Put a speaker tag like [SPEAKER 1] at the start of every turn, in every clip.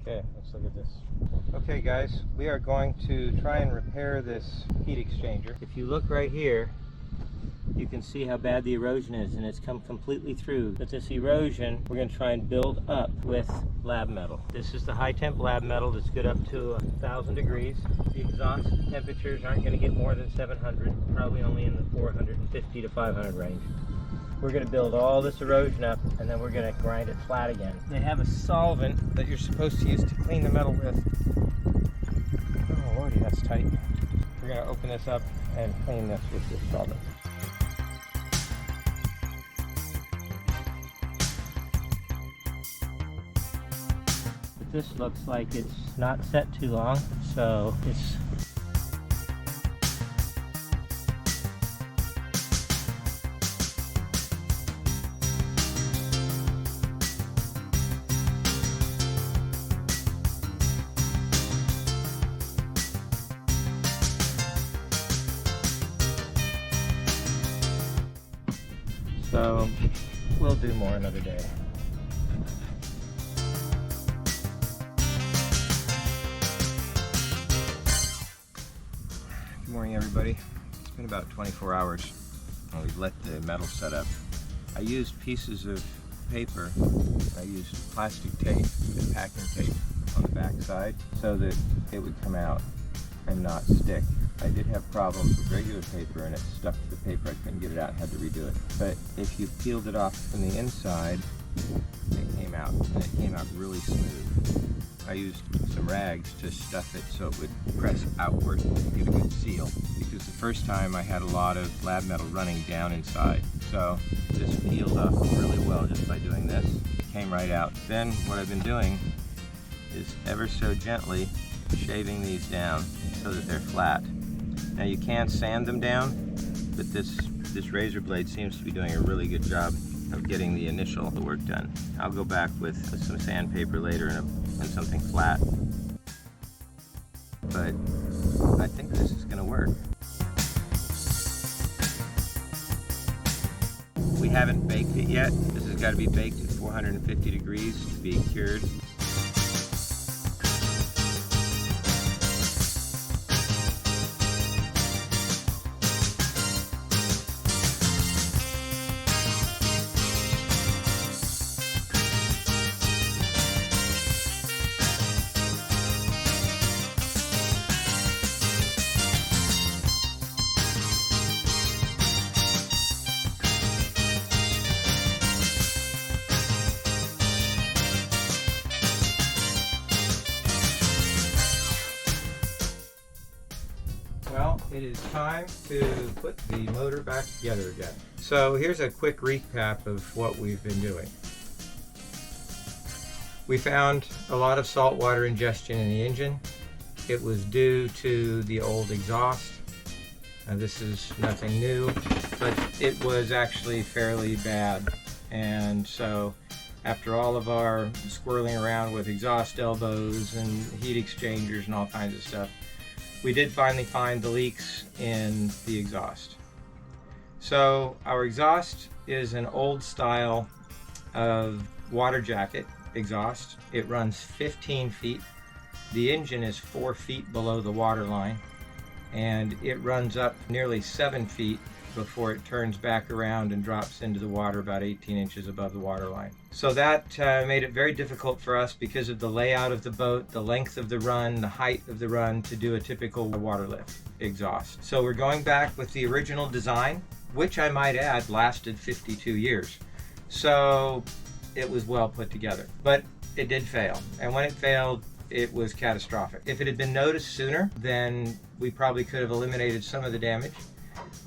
[SPEAKER 1] Okay, let's look at this. Okay guys, we are going to try and repair this heat exchanger. If you look right here, you can see how bad the erosion is, and it's come completely through. But this erosion, we're going to try and build up with lab metal. This is the high temp lab metal that's good up to 1,000 degrees. The exhaust temperatures aren't going to get more than 700, probably only in the 450 to 500 range. We're going to build all this erosion up, and then we're going to grind it flat again. They have a solvent that you're supposed to use to clean the metal with. Oh lordy, that's tight. We're going to open this up and clean this with this solvent. But this looks like it's not set too long, so it's so we'll do more another day. Good morning everybody. It's been about 24 hours. We've let the metal set up. I used pieces of paper. I used plastic tape and packing tape on the back side so that it would come out and not stick. I did have problems with regular paper and it stuck to the paper. I couldn't get it out and had to redo it. But if you peeled it off from the inside, it came out, and it came out really smooth. I used some rags to stuff it so it would press outward and get a good seal, because the first time I had a lot of lab metal running down inside. So this peeled off really well just by doing this. It came right out. Then what I've been doing is ever so gently shaving these down so that they're flat. Now you can sand them down, but this razor blade seems to be doing a really good job of getting the initial work done. I'll go back with some sandpaper later and something flat. But I think this is going to work. We haven't baked it yet. This has got to be baked at 450 degrees to be cured. Well, it is time to put the motor back together again. So here's a quick recap of what we've been doing. We found a lot of saltwater ingestion in the engine. It was due to the old exhaust. This is nothing new, but it was actually fairly bad. And so after all of our squirreling around with exhaust elbows and heat exchangers and all kinds of stuff, we did finally find the leaks in the exhaust. So our exhaust is an old style of water jacket exhaust. It runs 15 feet. The engine is 4 feet below the water line, and it runs up nearly 7 feet before it turns back around and drops into the water about 18 inches above the water line. So that made it very difficult for us because of the layout of the boat, the length of the run, the height of the run, to do a typical water lift exhaust. So we're going back with the original design, which I might add lasted 52 years. So it was well put together, but it did fail. And when it failed, it was catastrophic. If it had been noticed sooner, then we probably could have eliminated some of the damage.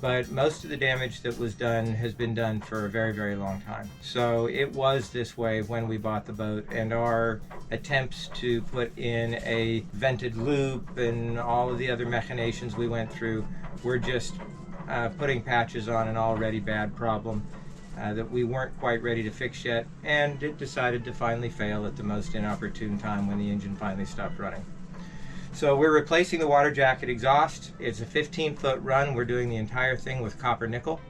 [SPEAKER 1] But most of the damage that was done has been done for a very, very long time. So it was this way when we bought the boat, and our attempts to put in a vented loop and all of the other machinations we went through were just putting patches on an already bad problem that we weren't quite ready to fix yet, and it decided to finally fail at the most inopportune time when the engine finally stopped running. So we're replacing the water jacket exhaust. It's a 15-foot run. We're doing the entire thing with copper nickel,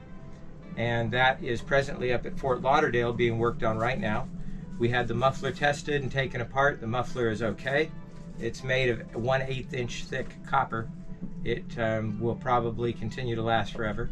[SPEAKER 1] and that is presently up at Fort Lauderdale being worked on right now. We had the muffler tested and taken apart. The muffler is okay. It's made of 1/8 inch thick copper. It will probably continue to last forever.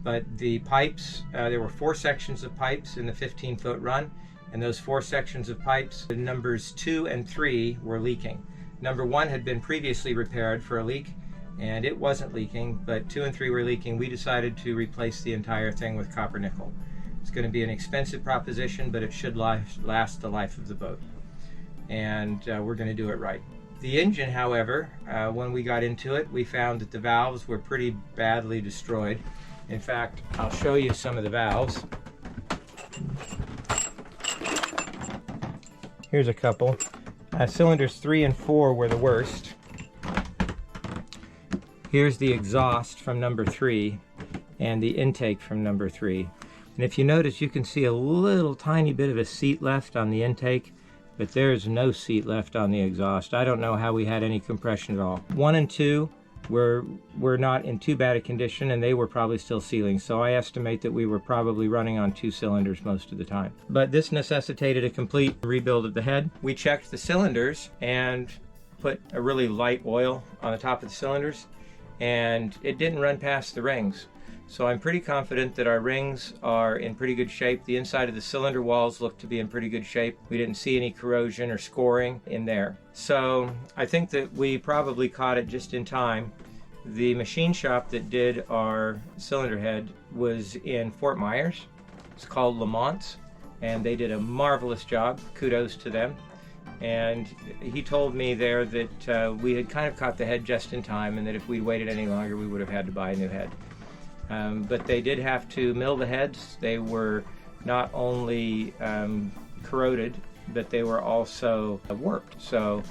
[SPEAKER 1] But the pipes, there were 4 sections of pipes in the 15-foot run, and those 4 sections of pipes, the numbers 2 and 3 were leaking. Number 1 had been previously repaired for a leak, and it wasn't leaking, but 2 and 3 were leaking. We decided to replace the entire thing with copper nickel. It's going to be an expensive proposition, but it should last the life of the boat. And we're going to do it right. The engine, however, when we got into it, we found that the valves were pretty badly destroyed. In fact, I'll show you some of the valves. Here's a couple. Cylinders 3 and 4 were the worst. Here's the exhaust from number 3 and the intake from number 3. And if you notice, you can see a little tiny bit of a seat left on the intake, but there's no seat left on the exhaust. I don't know how we had any compression at all. 1 and 2 were not in too bad a condition, and they were probably still sealing, so I estimate that we were probably running on 2 cylinders most of the time. But this necessitated a complete rebuild of the head. We checked the cylinders and put a really light oil on the top of the cylinders, and it didn't run past the rings. So I'm pretty confident that our rings are in pretty good shape. The inside of the cylinder walls look to be in pretty good shape. We didn't see any corrosion or scoring in there. So I think that we probably caught it just in time. The machine shop that did our cylinder head was in Fort Myers. It's called Lamont's, and they did a marvelous job. Kudos to them. And he told me there that we had kind of caught the head just in time, and that if we'd waited any longer, we would have had to buy a new head. But they did have to mill the heads. They were not only corroded, but they were also warped. So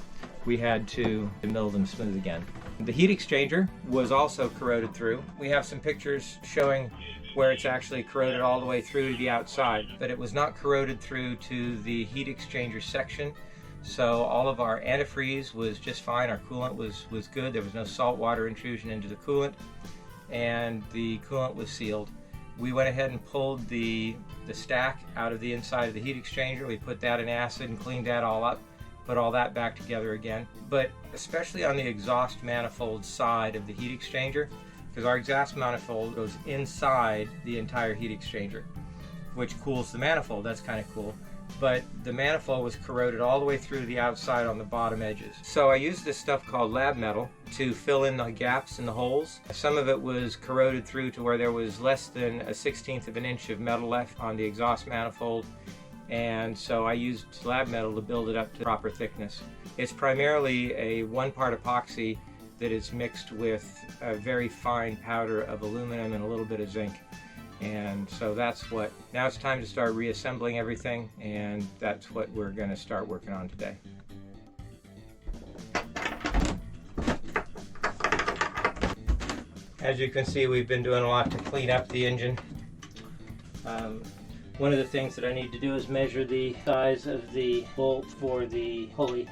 [SPEAKER 1] we had to mill them smooth again. The heat exchanger was also corroded through. We have some pictures showing where it's actually corroded all the way through to the outside, but it was not corroded through to the heat exchanger section. So all of our antifreeze was just fine. Our coolant was good. There was no salt water intrusion into the coolant, and the coolant was sealed. We went ahead and pulled the stack out of the inside of the heat exchanger. We put that in acid and cleaned that all up, put all that back together again. But especially on the exhaust manifold side of the heat exchanger, because our exhaust manifold goes inside the entire heat exchanger, which cools the manifold. That's kind of cool. But the manifold was corroded all the way through the outside on the bottom edges. So I used this stuff called lab metal to fill in the gaps and the holes. Some of it was corroded through to where there was less than a 1/16 of an inch of metal left on the exhaust manifold, and so I used lab metal to build it up to proper thickness. It's primarily a 1-part epoxy that is mixed with a very fine powder of aluminum and a little bit of zinc. And so that's what, now it's time to start reassembling everything, and that's what we're going to start working on today. As you can see, we've been doing a lot to clean up the engine. One of the things that I need to do is measure the size of the bolt for the pulley.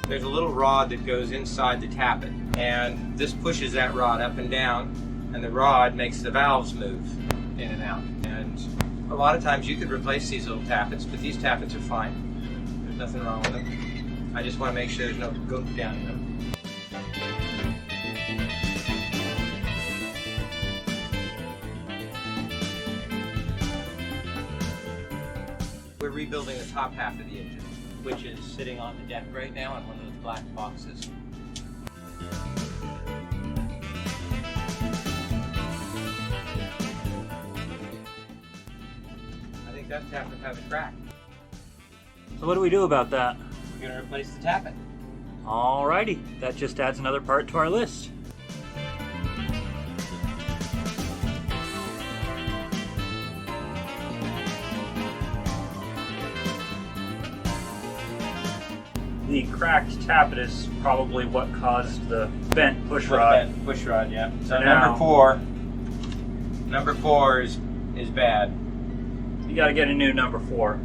[SPEAKER 1] There's a little rod that goes inside the tappet, and this pushes that rod up and down, and the rod makes the valves move in and out. And a lot of times you could replace these little tappets, but these tappets are fine. There's nothing wrong with them. I just want to make sure there's no goop down in them. We're rebuilding the top half of the engine, which is sitting on the deck right now on one of those black boxes. I think that tappet has a crack.
[SPEAKER 2] So what do we do about that?
[SPEAKER 1] We're going to replace the tappet.
[SPEAKER 2] Alrighty, that just adds another part to our list. The cracked tappet is probably what caused the bent push rod.
[SPEAKER 1] Bent push rod, yeah. So
[SPEAKER 2] now,
[SPEAKER 1] number four is bad.
[SPEAKER 2] You got to get a new number 4.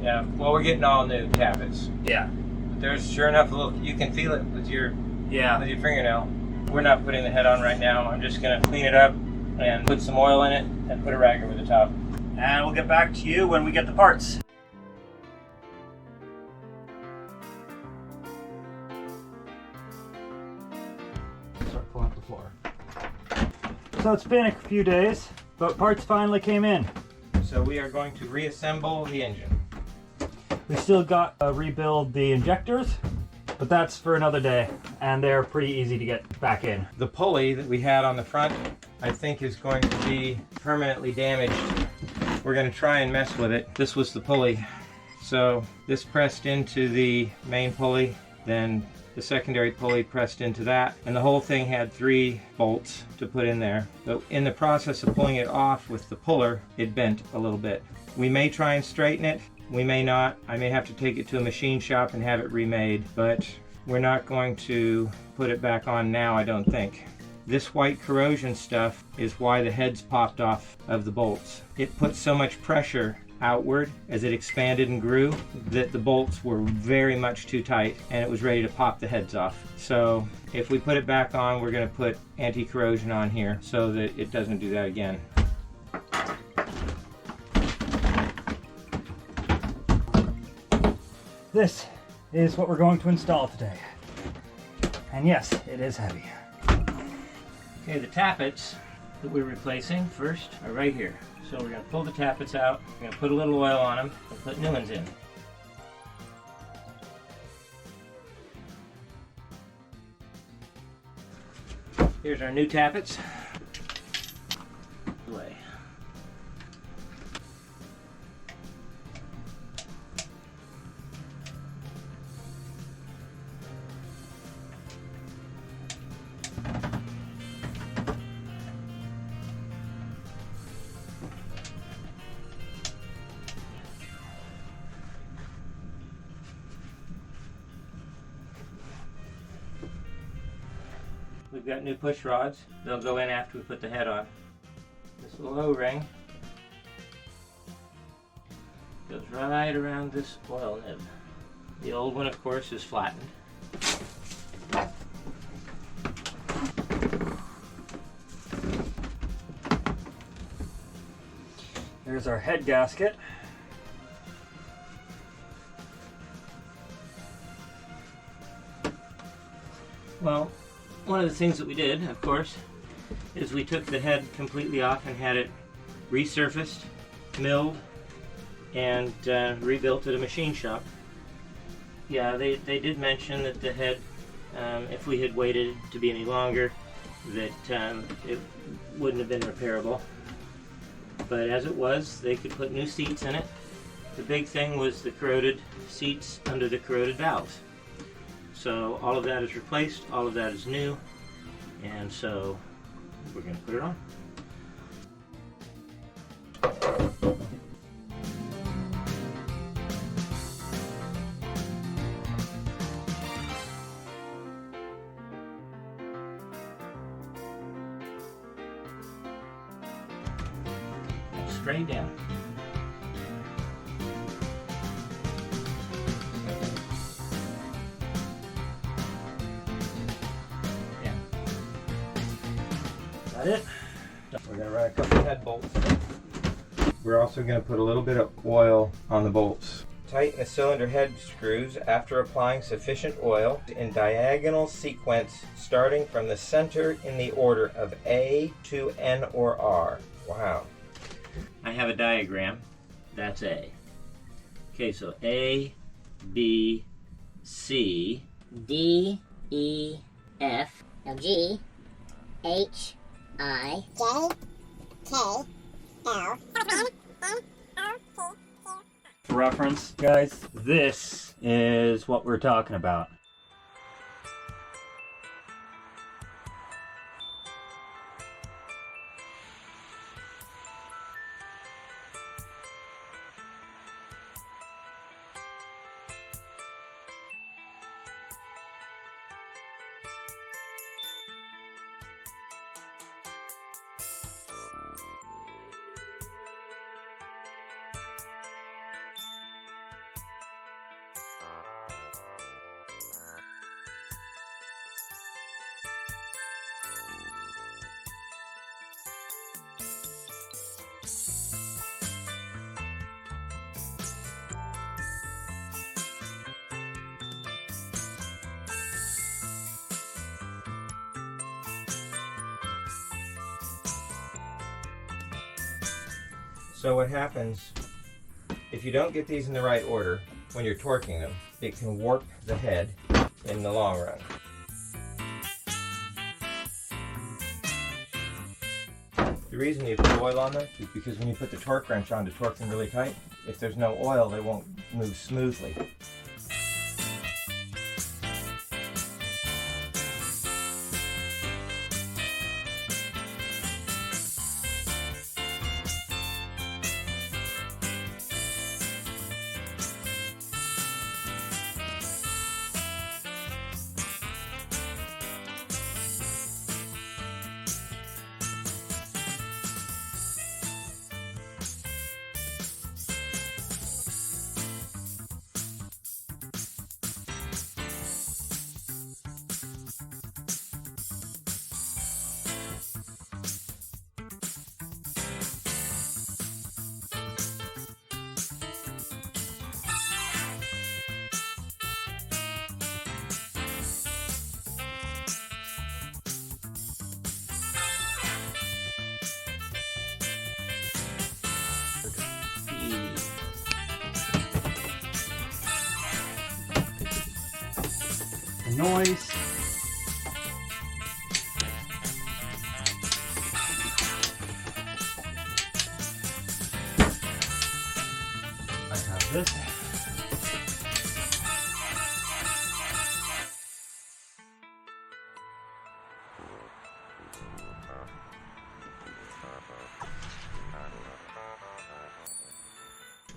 [SPEAKER 1] Yeah. Well, we're getting all new tappets.
[SPEAKER 2] Yeah.
[SPEAKER 1] But there's sure enough a little. You can feel it with your fingernail. We're not putting the head on right now. I'm just going to clean it up and put some oil in it and put a rag over the top.
[SPEAKER 2] And we'll get back to you when we get the parts. Start pulling up the floor. So it's been a few days, but parts finally came in.
[SPEAKER 1] So we are going to reassemble the engine.
[SPEAKER 2] We still got to rebuild the injectors, but that's for another day, and they're pretty easy to get back in.
[SPEAKER 1] The pulley that we had on the front, I think, is going to be permanently damaged. We're going to try and mess with it. This was the pulley. So this pressed into the main pulley, then the secondary pulley pressed into that, and the whole thing had 3 bolts to put in there. But in the process of pulling it off with the puller, it bent a little bit. We may try and straighten it. We may not. I may have to take it to a machine shop and have it remade, but we're not going to put it back on now, I don't think. This white corrosion stuff is why the heads popped off of the bolts. It put so much pressure outward as it expanded and grew that the bolts were very much too tight and it was ready to pop the heads off. So if we put it back on, we're going to put anti-corrosion on here so that it doesn't do that again.
[SPEAKER 2] This is what we're going to install today. And yes, it is heavy.
[SPEAKER 1] Okay, the tappets that we're replacing first are right here. So we're going to pull the tappets out, we're going to put a little oil on them, and put new ones in. Here's our new tappets. Away. We've got new push rods. They'll go in after we put the head on. This little O-ring goes right around this oil nib. The old one, of course, is flattened.
[SPEAKER 2] Here's our head gasket.
[SPEAKER 1] Well, one of the things that we did, of course, is we took the head completely off and had it resurfaced, milled, and rebuilt at a machine shop. Yeah, they did mention that the head, if we had waited to be any longer, that it wouldn't have been repairable. But as it was, they could put new seats in it. The big thing was the corroded seats under the corroded valves. So all of that is replaced, all of that is new, and so we're going to put it on. Straight down. That it? We're going to run a couple head bolts. We're also going to put a little bit of oil on the bolts. Tighten the cylinder head screws after applying sufficient oil in diagonal sequence starting from the center in the order of A to N or R. Wow. I have a diagram. That's A. Okay, so A, B, C,
[SPEAKER 3] D, E, F, G, H, I, J, K, L,
[SPEAKER 2] For reference, guys, this is what we're talking about.
[SPEAKER 1] So what happens, if you don't get these in the right order when you're torquing them, it can warp the head in the long run. The reason you put oil on them is because when you put the torque wrench on to torque them really tight, if there's no oil, they won't move smoothly.
[SPEAKER 2] The noise. I have this.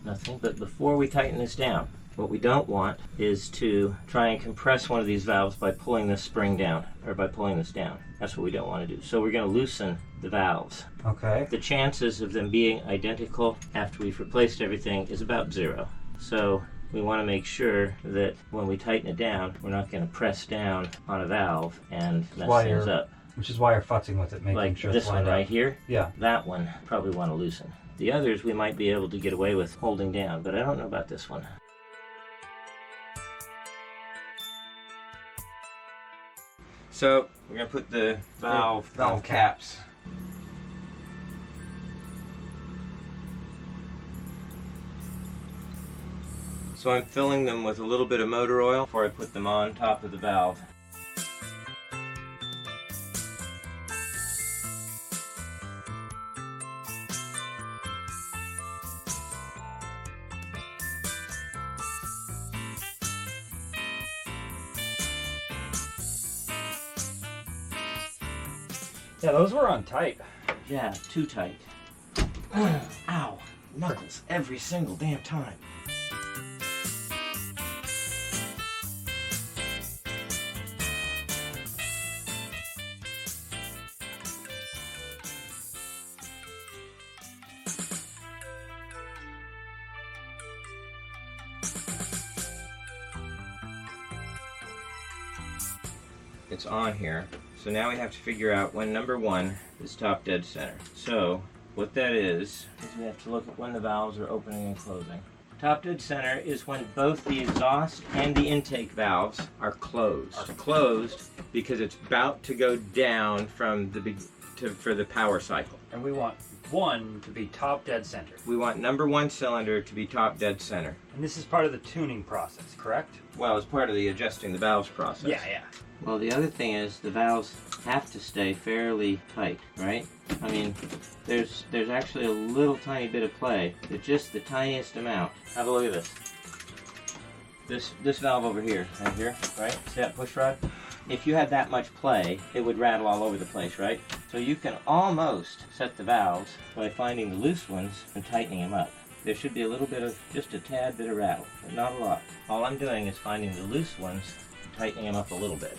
[SPEAKER 1] Nothing, but before we tighten this down, what we don't want is to try and compress one of these valves by pulling this spring down, or by pulling this down. That's what we don't want to do. So we're going to loosen the valves.
[SPEAKER 2] Okay.
[SPEAKER 1] The chances of them being identical after we've replaced everything is about 0. So we want to make sure that when we tighten it down, we're not going to press down on a valve and mess things up.
[SPEAKER 2] Which is why you're futzing with it, making
[SPEAKER 1] Like
[SPEAKER 2] sure
[SPEAKER 1] this
[SPEAKER 2] it's
[SPEAKER 1] one
[SPEAKER 2] lined
[SPEAKER 1] right
[SPEAKER 2] up.
[SPEAKER 1] here,
[SPEAKER 2] Yeah.
[SPEAKER 1] that one probably want to loosen. The others we might be able to get away with holding down, but I don't know about this one. So we're going to put the valve caps. So I'm filling them with a little bit of motor oil before I put them on top of the valve.
[SPEAKER 2] Yeah, those were on tight.
[SPEAKER 1] Yeah, too tight. Ow, knuckles every single damn time. It's on here. So now we have to figure out when number 1 is top dead center. So what that is we have to look at when the valves are opening and closing. Top dead center is when both the exhaust and the intake valves are closed. Are closed because it's about to go down from the for the power cycle.
[SPEAKER 2] And we want one to be top dead center.
[SPEAKER 1] We want number 1 cylinder to be top dead center.
[SPEAKER 2] And this is part of the tuning process, correct?
[SPEAKER 1] Well, it's part of the adjusting the valves process.
[SPEAKER 2] Yeah.
[SPEAKER 1] Well, the other thing is the valves have to stay fairly tight, right? I mean, there's actually a little tiny bit of play, but just the tiniest amount. Have a look at this. This valve over here, right? See that push rod? If you had that much play, it would rattle all over the place, right? So you can almost set the valves by finding the loose ones and tightening them up. There should be a little bit of, just a tad bit of rattle, but not a lot. All I'm doing is finding the loose ones and tightening them up a little bit.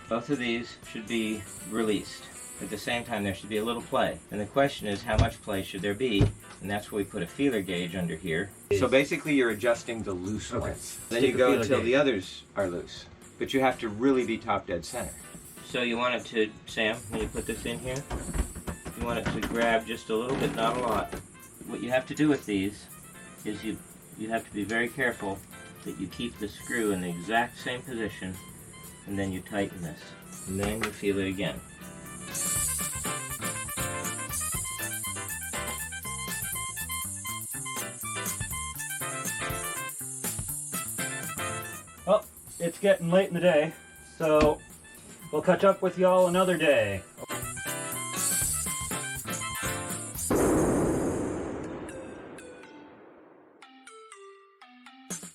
[SPEAKER 1] Both of these should be released. At the same time, there should be a little play. And the question is, how much play should there be? And that's where we put a feeler gauge under here. So basically, you're adjusting the loose ones. Then you go until the others are loose. But you have to really be top dead center. So you want it to, Sam, when you put this in here, you want it to grab just a little bit, not a lot. What you have to do with these is you have to be very careful that you keep the screw in the exact same position, and then you tighten this. And then you feel it again.
[SPEAKER 2] it's getting late in the day, so we'll catch up with y'all another day.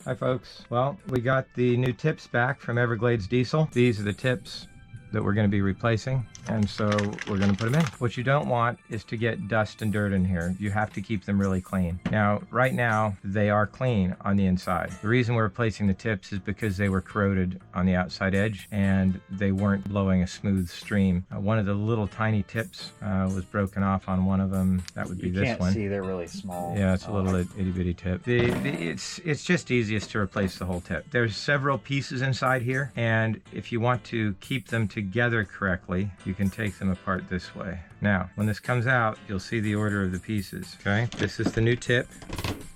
[SPEAKER 1] Hi folks. Well, we got the new tips back from Everglades Diesel. These are the tips that we're going to be replacing, and so we're going to put them in. What you don't want is to get dust and dirt in here. You have to keep them really clean. Now, right now, they are clean on the inside. The reason we're replacing the tips is because they were corroded on the outside edge and they weren't blowing a smooth stream. One of the little tiny tips was broken off on one of them. That would be this one.
[SPEAKER 2] You can't see, they're really small.
[SPEAKER 1] Yeah, it's a little itty bitty tip. It's just easiest to replace the whole tip. There's several pieces inside here, and if you want to keep them together correctly, you can take them apart this way. Now, when this comes out, you'll see the order of the pieces, okay? This is the new tip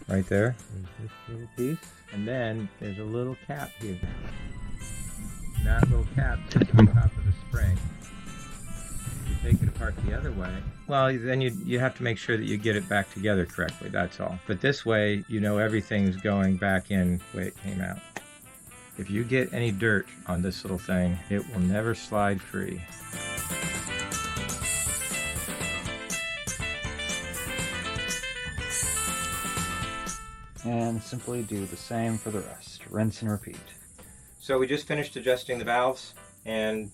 [SPEAKER 1] right there. There's this little piece, and then there's a little cap here. That little cap sits on top of the spring. If you take it apart the other way, well, then you have to make sure that you get it back together correctly, that's all. But this way, you know everything's going back in the way it came out. If you get any dirt on this little thing, it will never slide free.
[SPEAKER 2] And simply do the same for the rest. Rinse and repeat.
[SPEAKER 1] So we just finished adjusting the valves, and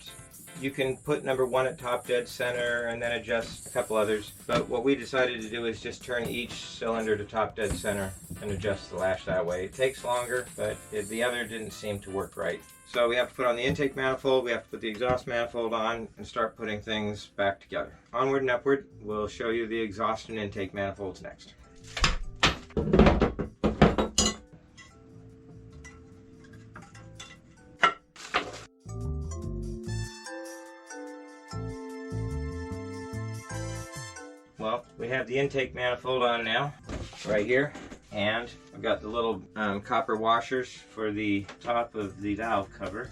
[SPEAKER 1] you can put number 1 at top dead center and then adjust a couple others. But what we decided to do is just turn each cylinder to top dead center and adjust the lash that way. It takes longer, but the other didn't seem to work right. So we have to put on the intake manifold, we have to put the exhaust manifold on, and start putting things back together. Onward and upward. We'll show you the exhaust and intake manifolds next. Well, we have the intake manifold on now, right here, and I've got the little copper washers for the top of the valve cover.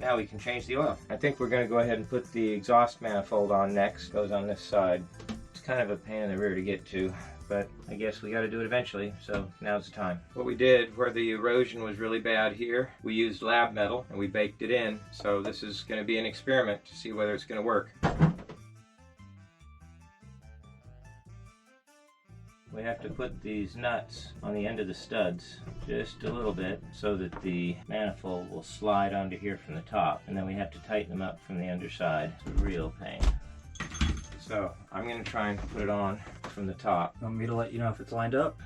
[SPEAKER 1] Now we can change the oil. I think we're going to go ahead and put the exhaust manifold on next. It goes on this side. It's kind of a pain in the rear to get to, but I guess we got to do it eventually, so now's the time. What we did, where the erosion was really bad here, we used lab metal and we baked it in, so this is going to be an experiment to see whether it's going to work. We have to put these nuts on the end of the studs just a little bit so that the manifold will slide onto here from the top, and then we have to tighten them up from the underside. It's a real pain. So I'm going to try and put it on from the top.
[SPEAKER 2] Want me to let you know if it's lined up?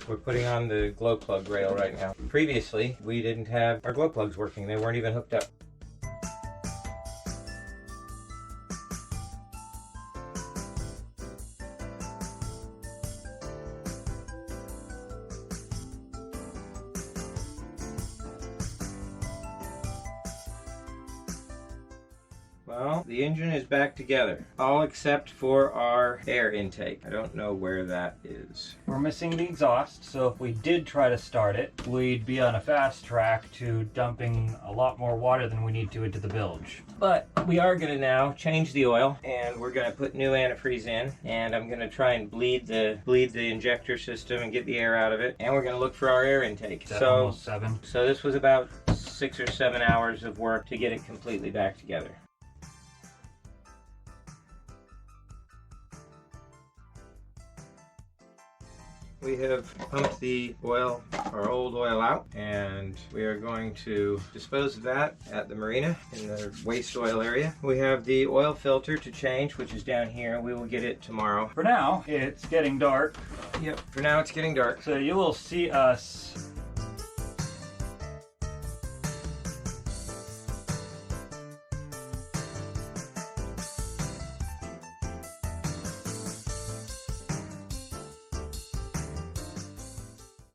[SPEAKER 1] We're putting on the glow plug rail right now. Previously, we didn't have our glow plugs working. They weren't even hooked up. Well, the engine is back together, all except for our air intake. I don't know where that is.
[SPEAKER 2] We're missing the exhaust, so if we did try to start it, we'd be on a fast track to dumping a lot more water than we need to into the bilge.
[SPEAKER 1] But we are going to now change the oil, and we're going to put new antifreeze in, and I'm going to try and bleed the injector system and get the air out of it, and we're going to look for our air intake.
[SPEAKER 2] Almost 7.
[SPEAKER 1] So this was about 6 or 7 hours of work to get it completely back together. We have pumped the oil, our old oil out, and we are going to dispose of that at the marina in the waste oil area. We have the oil filter to change, which is down here. We will get it tomorrow.
[SPEAKER 2] For now, it's getting dark.
[SPEAKER 1] Yep, for now it's getting dark.
[SPEAKER 2] So you will see us